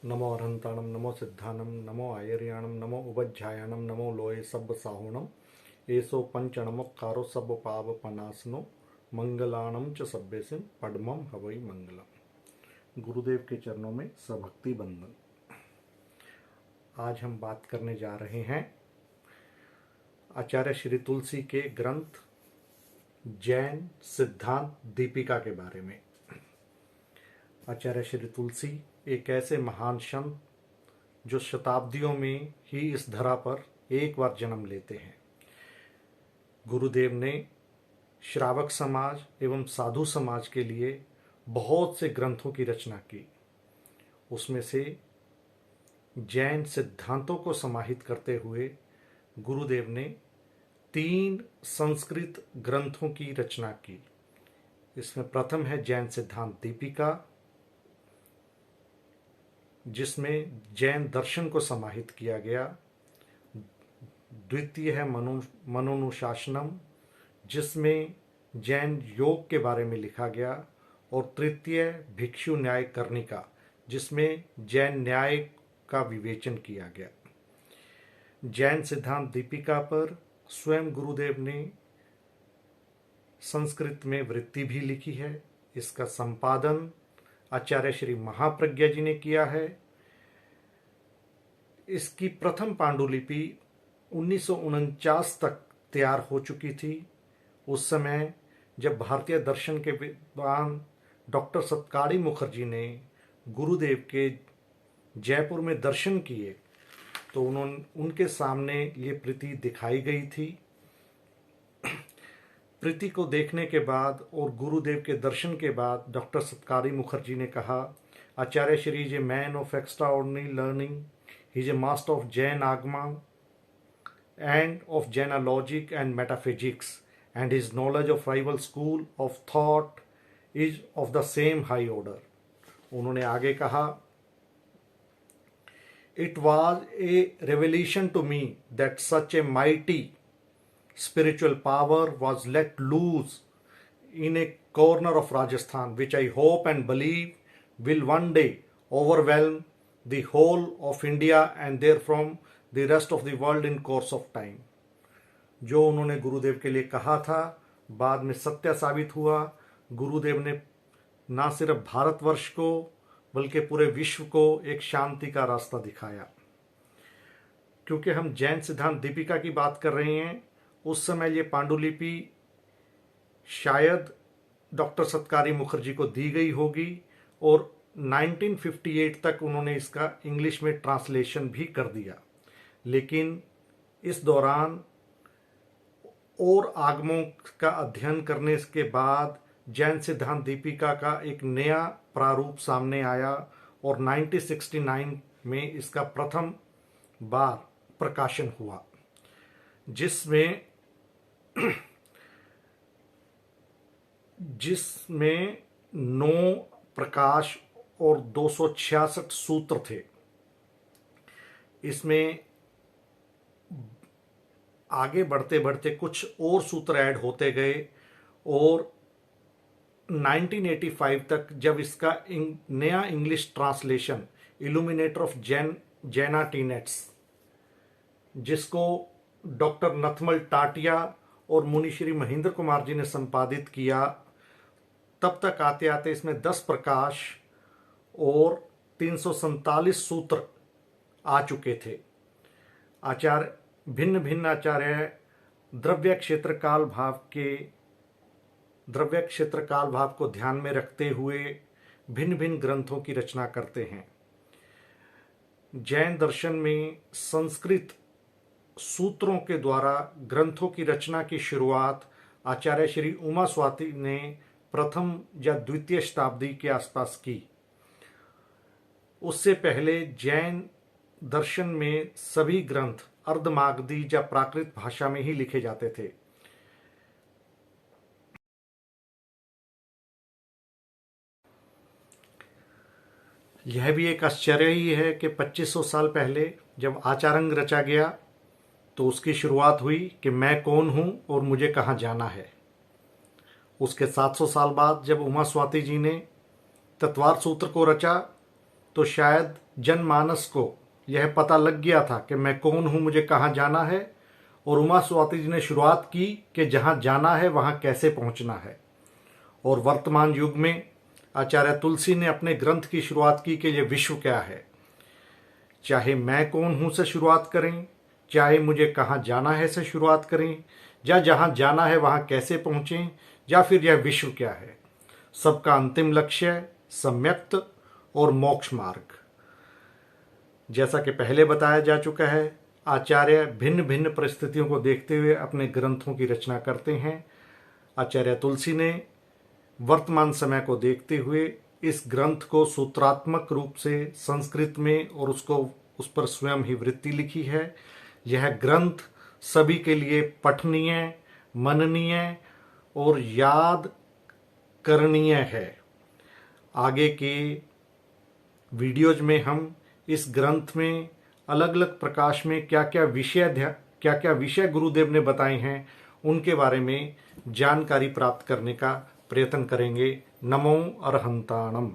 नमो अरहंताणं नमो सिद्धानं नमो आयर्याणं नमो उबज्झायाणं नमो लोये सब्ब साहुणं एसो पंचणमक्कारो सब पाव पनासनो मंगलाणं च सभ्यसिं पद्मं हवै मंगलम। गुरुदेव के चरणों में सभक्ति बंदन। आज हम बात करने जा रहे हैं आचार्य श्री तुलसी के ग्रंथ जैन सिद्धांत दीपिका के बारे में। आचार्य श्री तुलसी एक ऐसे महान संत जो शताब्दियों में ही इस धरा पर एक बार जन्म लेते हैं। गुरुदेव ने श्रावक समाज एवं साधु समाज के लिए बहुत से ग्रंथों की रचना की। उसमें से जैन सिद्धांतों को समाहित करते हुए गुरुदेव ने 3 संस्कृत ग्रंथों की रचना की। इसमें प्रथम है जैन सिद्धांत दीपिका, जिसमें जैन दर्शन को समाहित किया गया। द्वितीय है मनोनुशासनम, जिसमें जैन योग के बारे में लिखा गया। और तृतीय भिक्षु न्याय कर्णिका, जिसमें जैन न्याय का विवेचन किया गया। जैन सिद्धांत दीपिका पर स्वयं गुरुदेव ने संस्कृत में वृत्ति भी लिखी है। इसका संपादन आचार्य श्री महाप्रज्ञा जी ने किया है। इसकी प्रथम पांडुलिपि 1949 तक तैयार हो चुकी थी। उस समय जब भारतीय दर्शन के विद्वान डॉक्टर सत्कारी मुखर्जी ने गुरुदेव के जयपुर में दर्शन किए तो उनके सामने ये कृति दिखाई गई थी। कृति को देखने के बाद और गुरुदेव के दर्शन के बाद डॉक्टर सत्कारी मुखर्जी ने कहा, Acharya Shri is a man of extraordinary learning, he is a master of Jain Agama and of Jaina logic and metaphysics, and his knowledge of rival school of thought is of the same high order. उन्होंने आगे कहा, It was a revelation to me that such a mighty spiritual power was let loose in a corner of Rajasthan, which I hope and believe will one day overwhelm the whole of India and therefrom the rest of the world in course of time. जो उन्होंने गुरुदेव के लिए कहा था बाद में सत्य साबित हुआ। गुरुदेव ने ना सिर्फ भारतवर्ष को बल्कि पूरे विश्व को एक शांति का रास्ता दिखाया। क्योंकि हम जैन सिद्धांत दीपिका की बात कर रहे हैं, उस समय ये पांडुलिपि शायद डॉक्टर सत्कारी मुखर्जी को दी गई होगी और 1958 तक उन्होंने इसका इंग्लिश में ट्रांसलेशन भी कर दिया। लेकिन इस दौरान और आगमों का अध्ययन करने के बाद जैन सिद्धांत दीपिका का एक नया प्रारूप सामने आया और 1969 में इसका प्रथम बार प्रकाशन हुआ, जिसमें 9 प्रकाश और 266 सूत्र थे। इसमें आगे बढ़ते बढ़ते कुछ और सूत्र ऐड होते गए और 1985 तक जब इसका नया इंग्लिश ट्रांसलेशन इल्यूमिनेटर ऑफ जैना टीनेट्स, जिसको डॉक्टर नथमल टाटिया और मुनिश्री महेंद्र कुमार जी ने संपादित किया, तब तक आते आते इसमें 10 प्रकाश और 347 सूत्र आ चुके थे। भिन्न भिन्न आचार्य द्रव्य क्षेत्र काल भाव को ध्यान में रखते हुए भिन्न भिन्न ग्रंथों की रचना करते हैं। जैन दर्शन में संस्कृत सूत्रों के द्वारा ग्रंथों की रचना की शुरुआत आचार्य श्री उमा स्वाति ने प्रथम या द्वितीय शताब्दी के आसपास की। उससे पहले जैन दर्शन में सभी ग्रंथ अर्धमागधी या प्राकृत भाषा में ही लिखे जाते थे। यह भी एक आश्चर्य ही है कि 2500 साल पहले जब आचारंग रचा गया तो उसकी शुरुआत हुई कि मैं कौन हूं और मुझे कहां जाना है। उसके 700 साल बाद जब उमा स्वाति जी ने तत्वार सूत्र को रचा तो शायद जनमानस को यह पता लग गया था कि मैं कौन हूँ, मुझे कहाँ जाना है। और उमा स्वाति जी ने शुरुआत की कि जहाँ जाना है वहाँ कैसे पहुँचना है। और वर्तमान युग में आचार्य तुलसी ने अपने ग्रंथ की शुरुआत की कि यह विश्व क्या है। चाहे मैं कौन हूँ से शुरुआत करें, चाहे मुझे कहाँ जाना है से शुरुआत करें, या जहाँ जाना है वहाँ कैसे पहुँचें, या फिर यह विश्व क्या है, सबका अंतिम लक्ष्य सम्यक्त और मोक्ष मार्ग। जैसा कि पहले बताया जा चुका है, आचार्य भिन्न भिन्न परिस्थितियों को देखते हुए अपने ग्रंथों की रचना करते हैं। आचार्य तुलसी ने वर्तमान समय को देखते हुए इस ग्रंथ को सूत्रात्मक रूप से संस्कृत में और उस पर स्वयं ही वृत्ति लिखी है। यह ग्रंथ सभी के लिए पठनीय, मननीय और याद करणीय है। आगे के वीडियोज में हम इस ग्रंथ में अलग अलग प्रकाश में क्या क्या विषय गुरुदेव ने बताए हैं उनके बारे में जानकारी प्राप्त करने का प्रयत्न करेंगे। नमो अरहंताणम।